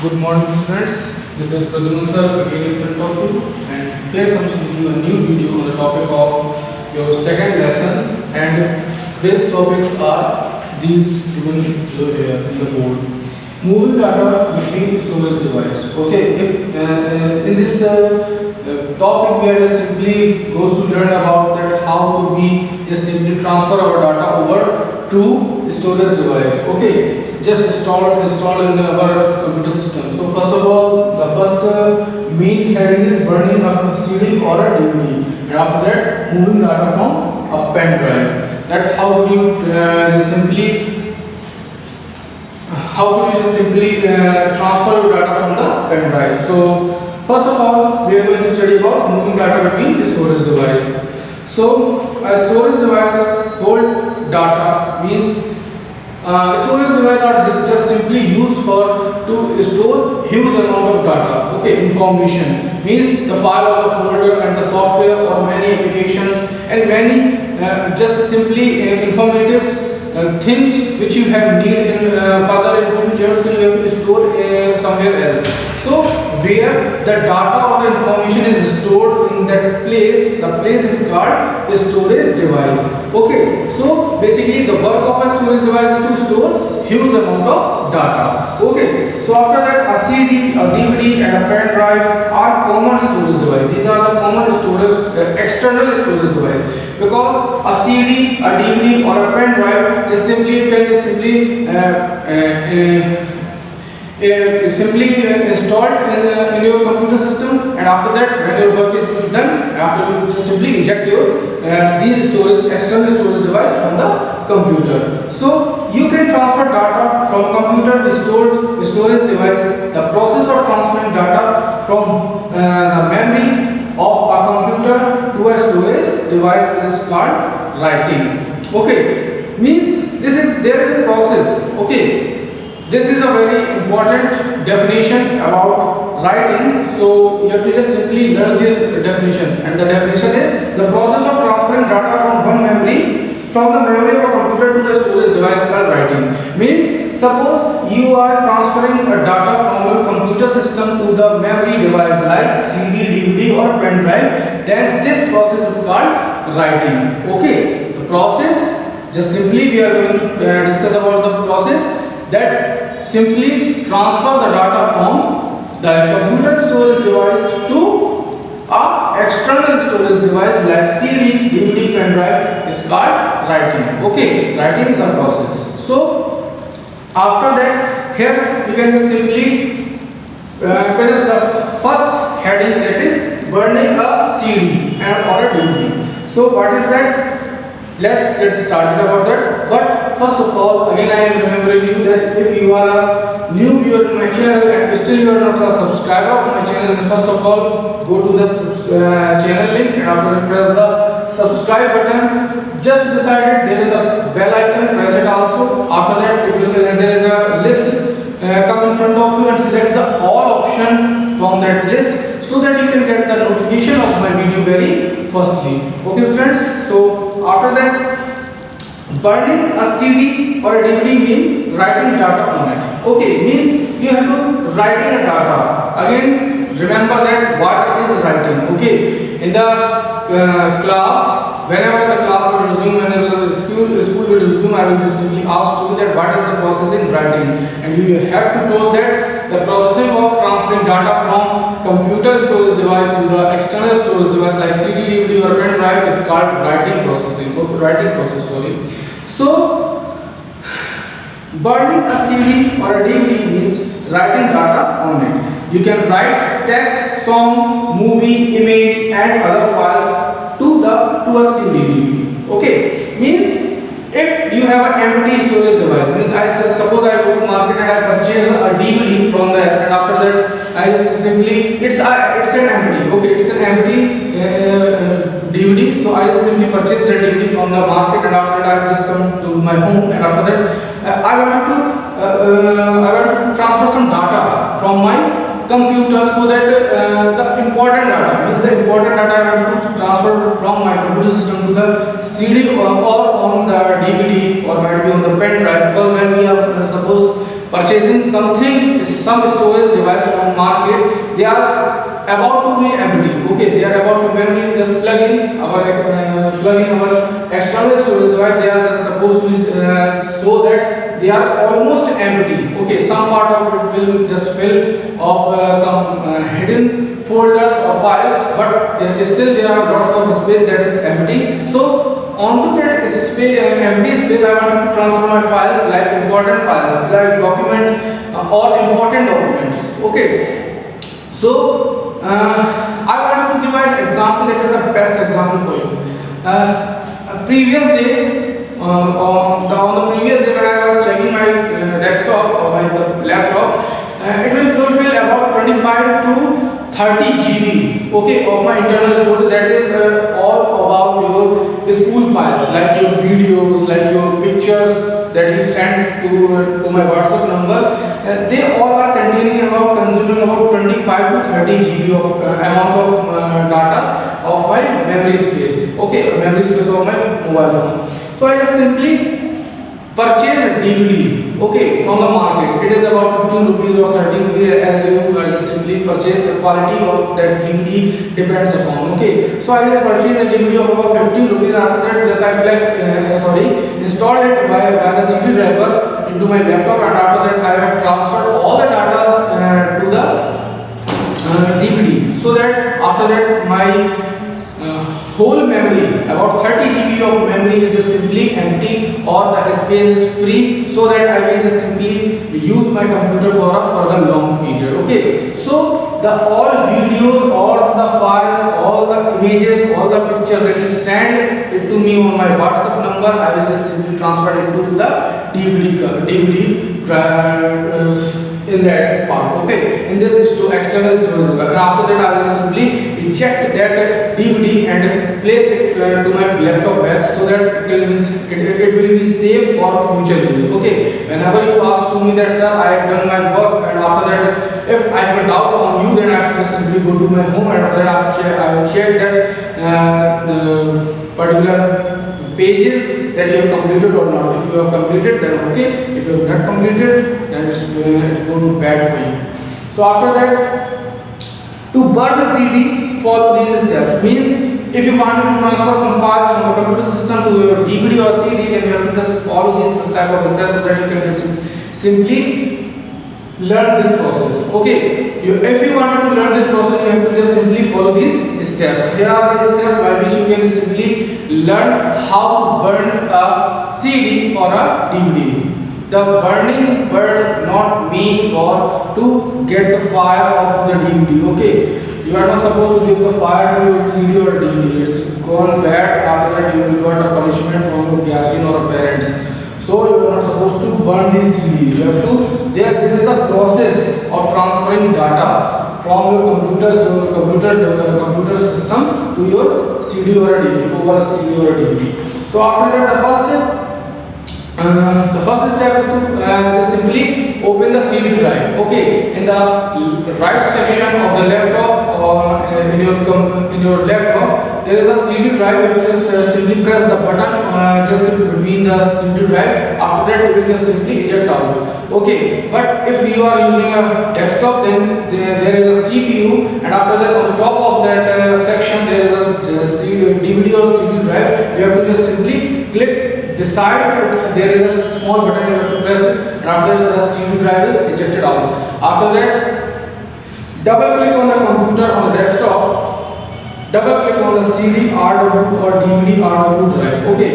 Good morning students, this is Pradyuman sir again in front of you, and here comes with you a new video on the topic of your second lesson, and today's topics are these given below here in the board. Moving data between storage device. Okay, if in this topic we are just simply goes to learn about that how to we just simply transfer our data over to storage device. Okay, just install in our computer system. So first of all, the first main heading is burning a CD or a DVD, and after that moving data from a pen drive. That how do you simply transfer your data from the pen drive. So first of all, we are going to study about moving data between the storage device. So a storage device hold data means storage device are just simply used for to store huge amount of data. Okay, information means the file or the folder and the software or many applications and many just simply informative things which you have need in further in future, so you have to store somewhere else. So where the data or the information is stored in that place, the place is called storage device. Okay, so basically the work of a storage device is to store huge amount of data. Okay, so after that a CD, a DVD and a pen drive are common storage device. These are the common storage external storage device, because a CD, a DVD or a pen drive just simply you can just simply installed in your computer system, and after that when your work is done, after you just simply eject your these storage external storage device from the computer. So you can transfer data from computer to storage device. The process of transferring data from the memory of a computer to a storage device is called writing. Okay, means there is a process. Okay, this is a very important definition about writing, so you have to just simply learn this definition, and the definition is the process of transferring data from the memory of a computer to the storage device called writing. Means suppose you are transferring a data from your computer system to the memory device like CD, DVD or pen drive, then this process is called writing. Okay, the process, just simply we are going to discuss about the process that simply transfer the data from the computer storage device to a external storage device like CD, DVD, pen drive is called writing. Okay, writing is a process. So after that, here you can simply present the first heading, that is burning a CD or a DVD. So what is that? Let's get started about that. But first of all, again I am remembering you that if you are a new viewer to my channel and still you are not a subscriber of my channel, then first of all go to the channel link, and after press the subscribe button. Just beside it there is a bell icon, press it also. After that there is a list come in front of you, and select the all option from that list so that you can get the notification of my video very firstly. Okay friends, so after that, burning a CD or a DVD means writing data on it. Okay, means you have to writing a data. Again, remember that what is writing. Okay, in the class, whenever the class will resume, whenever the school will resume, I will just simply ask you that what is the process in writing, and you have to know that the processing of transferring data from computer storage device to the external storage device like CD, DVD or pen drive is called writing processing. Writing process, sorry. So burning a CD or a DVD means writing data on it. You can write text, song, movie, image and other files to a CD. Okay, means if you have an empty storage device, means I suppose I go to market and I purchase a DVD from there, and after that I just simply it's an empty. Okay, it's an empty DVD. So I just simply purchase the DVD from the market, and after that I just come to my home, and after that I want to transfer some data from my computer, so that the important data means the important data I want to transfer from my computer system to the CD or on the DVD or might be on the pen drive, because when we are suppose purchasing something, some storage device from market, they are about to be empty. Okay, they are about to, when we just plug in our external storage device, they are just supposed to be so that they are almost empty. Okay, some part of it will just fill of some hidden folders or files, but still there are lots of space that is empty. So onto that space, empty space, I want to transfer my files, like important files, like document or important documents. Okay, so I want to give an example that is the best example for you. Previous day, on the previous day when I was checking my desktop or my laptop, it will fulfill about 25 to 30 GB, okay, of my internal storage. That is all about your school files, like your videos, like your pictures that you send to my WhatsApp number. They all are containing about, consuming about 25 to 30 GB of amount of data of my memory space, okay, memory space of my mobile phone. So I just simply purchase a DVD, okay, from the market. It is about 15 rupees or 30 rupees, as you just simply purchase. The quality of that DVD depends upon, okay. So I just purchased a DVD of about 15 rupees. After that, just I install it by the CD driver into my laptop, and after that I have transferred all the data to the DVD, so that after that my whole memory, about 30 GB of memory, is just simply empty, or the space is free, so that I can just simply use my computer for the long period. Okay, so the all videos, all the files, all the images, all the pictures that you send it to me on my WhatsApp number, I will just simply transfer it to the DVD in that part, okay, in this external storage. And after that I will simply eject that DVD and place it to my laptop bag, so that it will be safe for future use. Okay, whenever you ask to me that, sir, I have done my work, and after that if I have a doubt on you, then I have to just simply go to my home, and after that I will check that the particular pages that you have completed or not. If you have completed, then okay. If you have not completed, then it's going to bad for you. So after that, to burn the CD, follow these steps. Means if you want to transfer some files from a computer system to your DVD or CD, then you have to just follow these type of steps, so that you can just simply learn this process. Okay, if you want to learn this process, you have to just simply follow these steps. Here are the steps by which you can simply learn how to burn a CD or a DVD. The burning word not mean for to get the fire of the DVD. Okay, you are not supposed to give the fire to your CD or DVD. It's gone bad. After that, you will get a punishment from your guardian or parents. So you are not supposed to burn this CD. You have to. This is a process of transferring data from your computer system to your CD or a DVD, over a CD or a DVD. So after that, the first step is to simply open the CD drive. Okay, in the right section of the laptop or in your laptop, there is a CD drive. You just simply press the button just between the CD drive. After that, you will just simply eject out. Okay, but if you are using a desktop, then there is a CPU, and after that, on top of that section, there is a DVD or CD drive. You have to just simply click beside. There is a small button, you have to press it, and after the CD drive is ejected out. After that, double click on the computer on the desktop, double click on the CD, RW or DVD RW drive. Okay,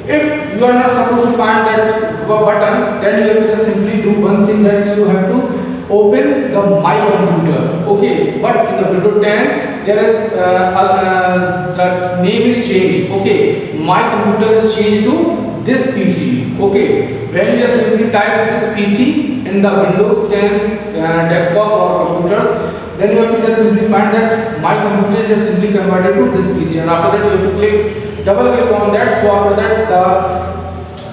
if you are not supposed to find that button, then you have to just simply do one thing, that you have to open the My Computer. Okay, but in the Windows 10 there is the name is changed. Okay, My Computer is changed to this PC. Okay, when you just simply type this PC in the Windows 10 desktop or computers, then you have to just simply find that My Computer is just simply converted to this PC, and after that you have to double click on that. So after that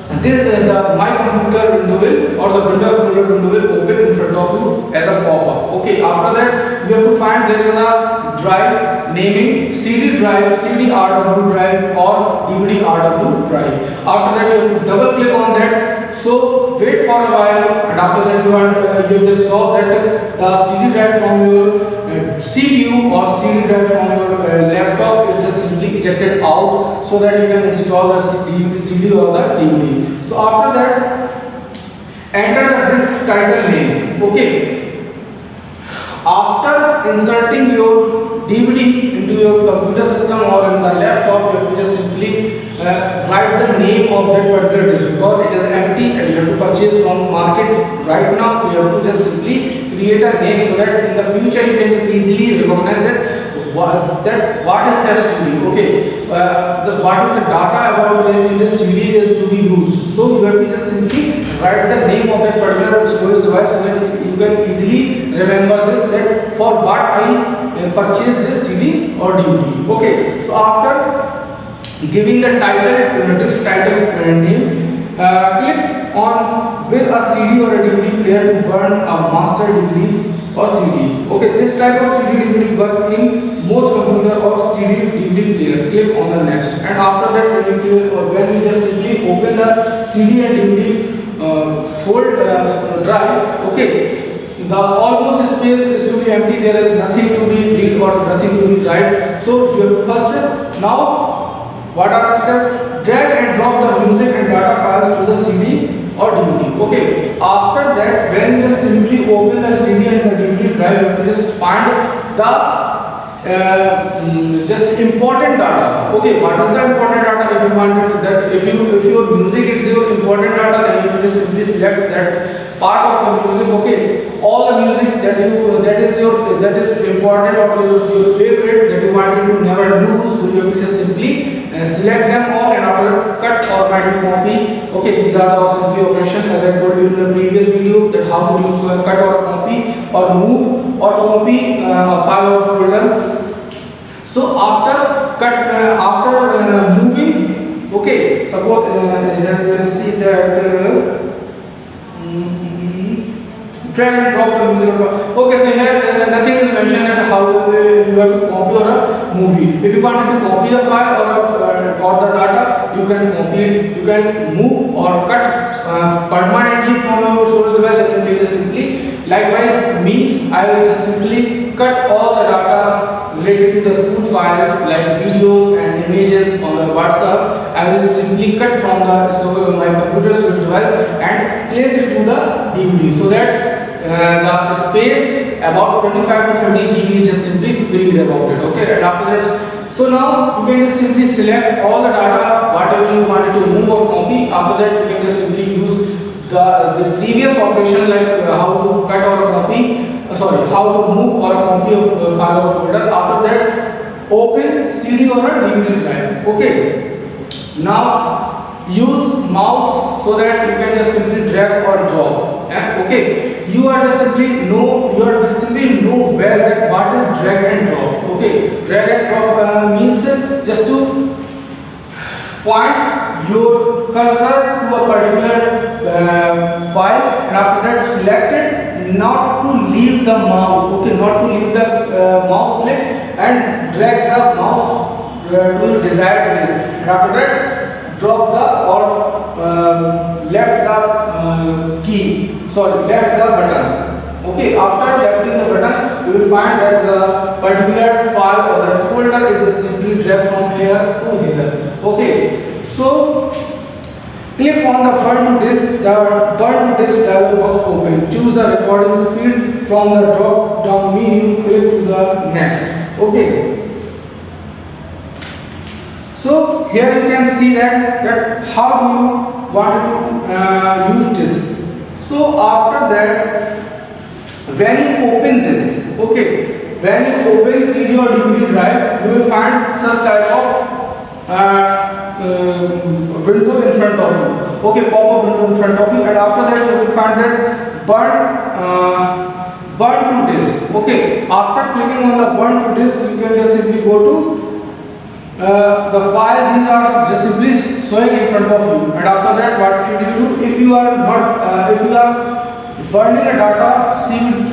the My Computer window will, or the Windows Computer window will open in front of you as a pop-up. Okay, after that you have to find there is a drive naming CD drive, CD RW drive or DVD RW drive. After that you have to double click on that So wait for a while, and after that you just saw that the CD drive from your CPU or CD drive from your laptop is just simply ejected out, so that you can install the CD or the DVD. So after that, enter the disk title name. Okay. After inserting your DVD into your computer system or in the laptop, you have to just simply write the name of that particular disk, because it is empty and you have to purchase from market right now. So you have to just simply create a name, so that in the future you can just easily recognize that what is that CD. Okay, what is the data about in this CD is to be used. So you have to just simply write the name of that particular storage device, so that you can easily remember this, that for what I purchased this CD or DVD. Okay, so after giving the title, disk title name, click on with a CD or a DVD player to burn a master DVD or CD. Okay, this type of CD DVD work in most computer or CD DVD player. Click on the next, and after that when you just simply open the CD and DVD drive, okay, the almost space is to be empty. There is nothing to be read or nothing to be write. So you have to first now. What are the steps? Drag and drop the music and data files to the CD or DVD. Okay. After that, when you simply open the CD and the DVD drive, you have to just find the just important data. Okay. What is the important data? If you want that, if your music is your important data, then you have to just simply select that part of the music. Okay. All the music that is important or your favorite that you wanted to never lose, so you have to just simply select them all, and after cut or copy. Okay, these are the simply operations as I told you in the previous video, that how do you cut or copy or move or copy a file or folder. So after moving, okay, suppose you can see that drag and drop the music. Okay, so here nothing is mentioned that how you have to copy or a movie. If you wanted to copy the file or the data, you can copy it, you can move or cut permanently from your storage device, then you can just simply. Likewise, I will just simply cut all the data related to the school files like videos and images on the WhatsApp. I will simply cut from the my computer storage device and place it to the DVD, so that the space about 25 to 30 GB is just simply freed about it. Okay, and after that, so now you can just simply select all the data whatever you wanted to move or copy. After that, you can just simply use the previous operation, like how to cut or copy. How to move or copy of file or folder. After that, open CD or a DVD drive. Okay. Now use mouse so that you can just simply drag or drop. Okay. You are just simply know well that what is drag and drop. Okay. Drag and drop means just to point your cursor to a particular file, and after that select it. Not to leave the mouse. Okay, not to leave the mouse click and drag the mouse to your desired place. And after that, drop the or left the button. Okay, after lefting the button, you will find that the particular file or the folder is simply dragged from here to here. Okay, so click on the burn to disk. The burn to disk dialog box open. Choose the recording speed from the drop down menu. Click to the next. Okay. So here you can see that how do you want to use disk. So after that, when you open this, okay, when you open CD or DVD drive, you will find such type of window in front of you. Okay, pop-up window in front of you, and after that you will find that burn to disk. Okay, after clicking on the burn to disk, you can just simply go to the file. These are just simply showing in front of you, and after that what should you do? If you are burning a data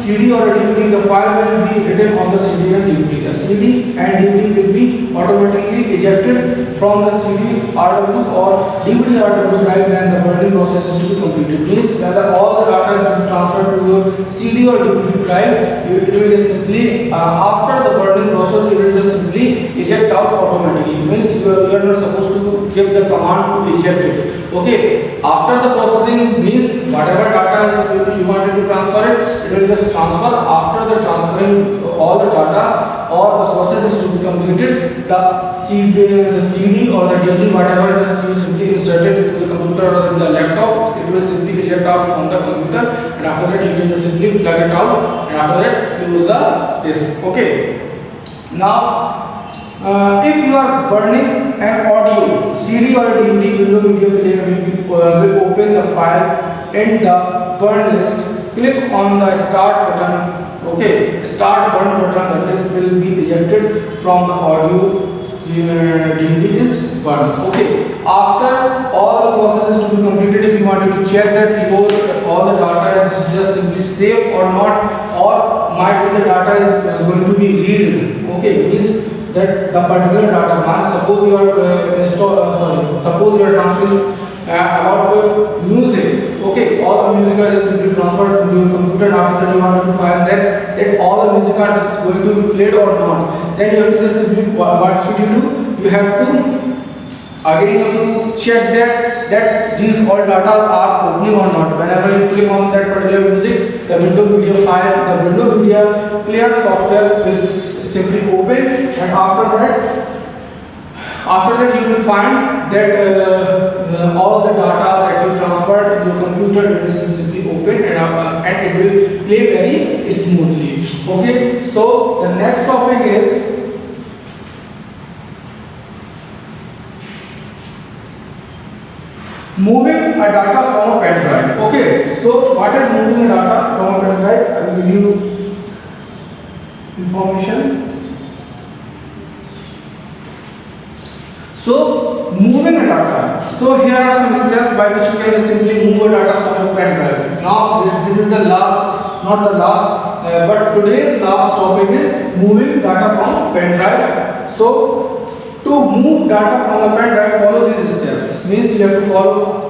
CD or a DVD, the file will be written on the CD and DVD. The CD and DVD will be automatically ejected from the CD RW or DVD RW drive when the burning process is to be completed. Means when all the data is transferred to your CD or DVD drive, it will just simply after the burning process, it will just simply eject out automatically. Means you are not supposed to give the command to eject it. Okay, after the processing means whatever data is you wanted to transfer it will just transfer. After the transferring all the data or the process is to be completed, the CD or the DVD whatever is you simply inserted into the computer or in the laptop, it will simply eject out from the computer, and after that you will just simply plug it out, and after that use the disk. Okay, now if you are burning an audio, CD or DVD video player will open the file in the burn list. Click on the start button. Okay, start burn button. The disk will be ejected from the audio. DVD is burned. Okay, after all the process is to be completed, if you wanted to check that all the data is just simply saved or not, or might be the data is going to be read. Okay, means that the particular data mass, suppose you are suppose you are transferring about music. Okay, all the music are just simply transferred to your computer. After that you want to find that all the music are just going to be played or not, then you have to just simply what should you do? You have to again you have to check that these all data are opening or not. Whenever you click on that particular music, the window media file, the window media player software will simply open, and after that you will find that all the data that you transferred to your computer will simply open, and it will play very smoothly. Okay, so the next topic is moving a data from a pen drive. Okay, so what is moving a data from a pen drive? I will give you information. So moving a data. So here are some steps by which you can simply move a data from a pen drive. Now this is the last, not the last, but today's last topic is moving data from pen drive. So to move data from a pen drive, follow these steps. Means you have to follow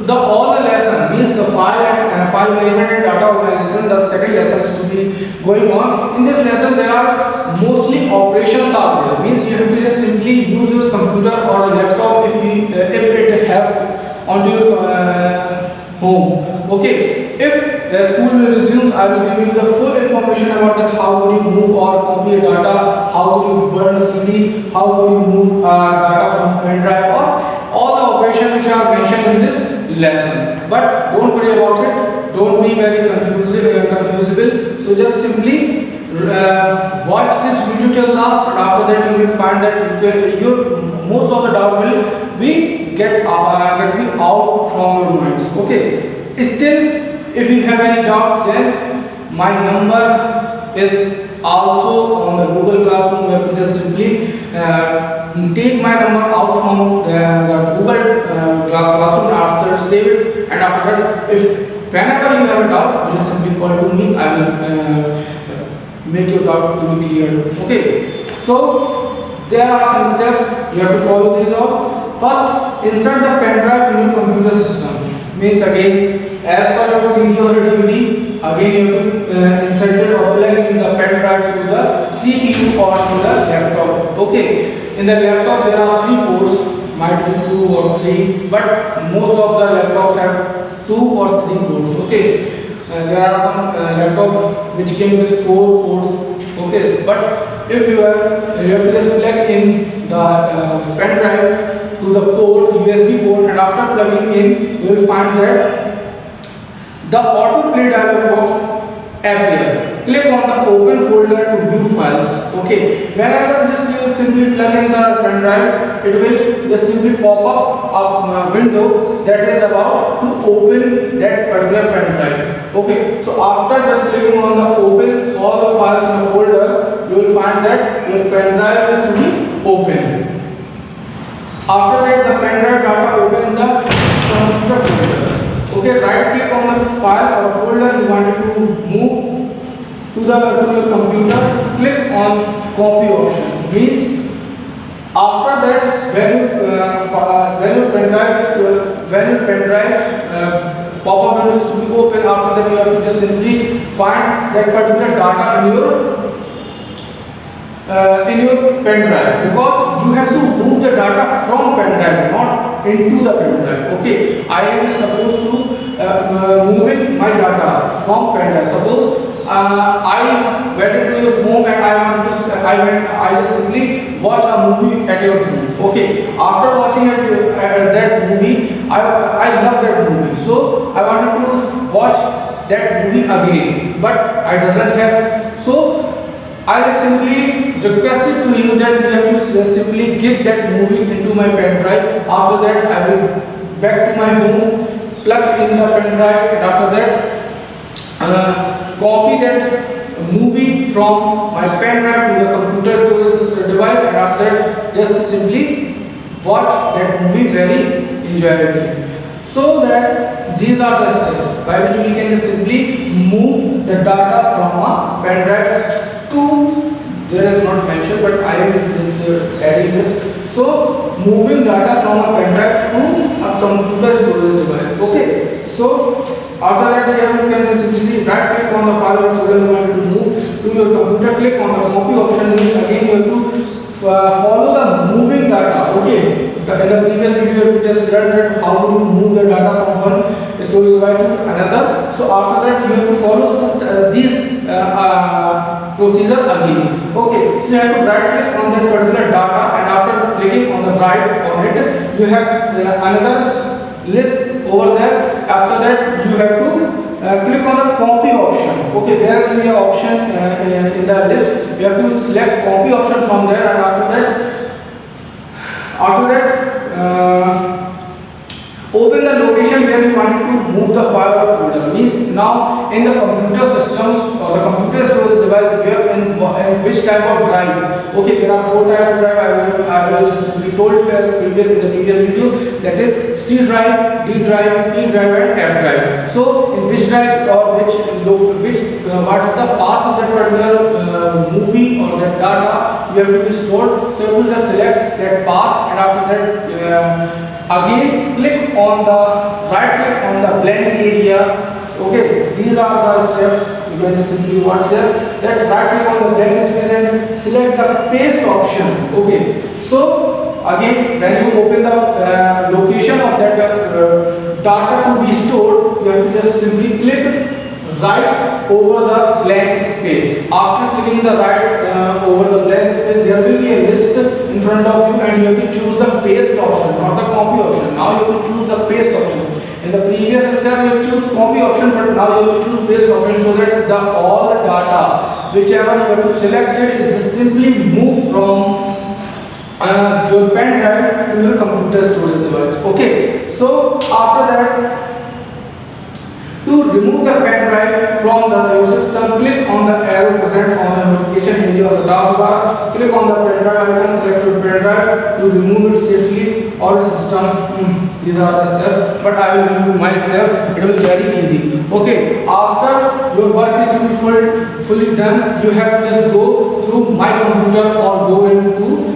all the lesson, means the file management and data organization. The second lesson is to be going on. In this lesson there are mostly operations are there. Means you have to just simply use your computer or a laptop if it have onto your home. Okay, if the school will resume, I will give you the full information about that, how would you move or copy data, how would you burn CD, how would you move data from pen drive, or all the operations which are mentioned in this lesson. But don't worry about it, don't be very confusable. So just simply watch this video till last, and after that you will find that most of the doubt will be get out from your minds. Okay, still if you have any doubt, then my number is also on the Google Classroom. You have to just simply take my number out from the Google Classroom, after save it, and after that whenever you have a doubt, you just simply call to me. I will make your doubt to be cleared. Okay, so there are some steps you have to follow these out. First, insert the pen drive in your computer system. Means again, as per your CD or DVD, again you have to insert it or plug in the pen drive to the CPU or to the laptop. Okay, in the laptop there are 3 ports, might be 2 or 3, but most of the laptops have 2 or 3 ports. Okay, there are some laptops which came with 4 ports. Okay, but if you have to just plug in the pen drive to the port, USB port, and after plugging in, you will find that the autoplay dialog box appear. Click on the open folder to view files. Okay, whenever you simply plug in the pen drive, it will just simply pop up a window that is about to open that particular pen drive. Okay, so after just clicking on the open all the files in the folder, you will find that your pen drive is to be open. After that, the pen drive data open in the computer folder. Okay, right click on the file or folder your computer, click on copy option. Means after that, when your pen drive pop-up window is to be open, after that you have to just simply find that particular data in your pen drive, because you have to move the data from pen drive, not into the pen drive. Okay, I am supposed to moving my data from pen drive. Suppose I went into your home and I just simply watch a movie at your home. Okay, after watching that movie, I love that movie, so I wanted to watch that movie again, but I doesn't have. So I simply requested to you that you have to simply get that movie into my pen drive. After that, I will back to my home, plug in the pen drive, and after that copy that movie from my pen drive to the computer storage device, and after that just simply watch that movie very enjoyably. So that these are the steps by which we can just simply move the data from a pen drive to, there is not mentioned but I am just adding this. So moving data from a pen drive to a computer storage device. Okay, so after that here you can just simply right click on the file or folder you want to move to your computer, click on the copy option. Means again you have to follow the moving data. Okay, in the previous video we just learned that how to move the data from one storage device to another. So after that you have to follow these procedure again. Okay, so you have to right click on that particular data, and after clicking on the right on it, you have another list over there. After that you have to click on the copy option. Okay, there will be an option in the list. You have to select copy option from there, and after that open the location where you want to move the file or folder. Means now in the computer system or the computer storage device, where in which type of drive. Okay, there are 4 types of drive. I will just simply told you as in the previous video, that is C drive, D drive, E drive, and F drive. So in which drive or which what is the path of that particular movie or that data you have to be stored. So you have to just select that path, and after that again click on the right click on the blank area. Okay, these are the steps. You can just simply watch there. That right click on the blank space and select the paste option. Okay, so again when you open the location of that data to be stored, you have to just simply click right over the blank space. After clicking the right over the blank space, there will be a list in front of you, and you have to choose the paste option, not the copy option. Now you have to choose the paste option. In the previous step you choose copy option, but now you have to choose paste option, so that all the data whichever you have to select it is simply moved from your pen drive to your computer storage device. Okay, so after that, to remove the pen drive from your system, click on the arrow present on the notification area of the taskbar. Click on the pen drive icon, select your pen drive to remove it safely or system. These are the steps, but I will give you my step. It will be very easy. Okay, after your work is to be fully done, you have to just go through my computer or go into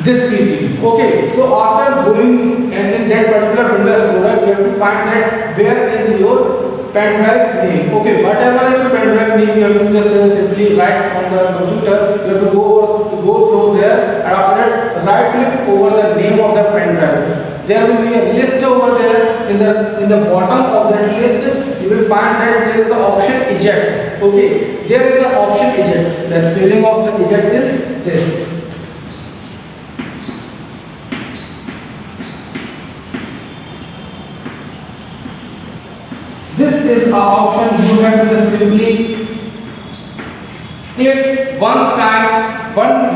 this PC. Okay, so after going and in that particular window explorer, you have to find that where is your pen drive name. Okay, whatever your pen drive name, you have to just simply write on the computer. You have to go through there, and after that right click over the name of the pen drive. There will be a list over there. In the bottom of that list, you will find that there is an option eject. Okay, there is an option eject. The spelling of the eject is this. This is an option you have to simply click one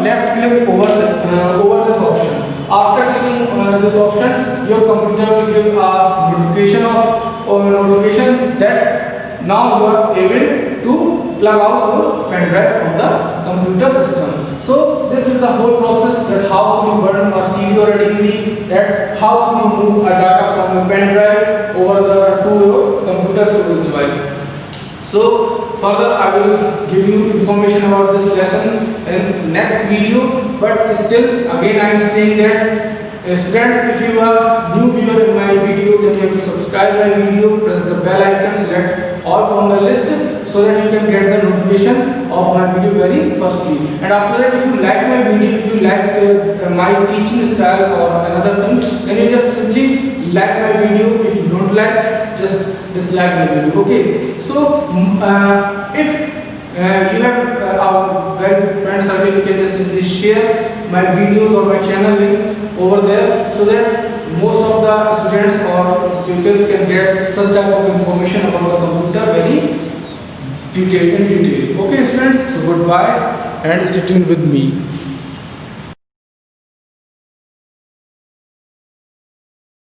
left click over this option. After clicking this option, your computer will give a notification that now you are able to plug out your pen drive from the computer system. So this is the whole process, that how you burn a CD or a DVD, that how you move a data from a pen drive over to your computer storage device. So further I will give you information about this lesson in next video. But still again I am saying that student, if you are new viewer in my video, then you have to subscribe my video, press the bell icon, select all from the list, so that you can get the notification of my video very firstly. And after that, if you like my video, if you like my teaching style or another thing, then you just simply like my video. If you don't like, just dislike my video. Okay, so if you have our very good friend circle, you can just simply share my videos or my channel link over there, so that most of the students or pupils can get such type of information about the computer very detailed in detail. Okay students, so goodbye and stay tuned with me.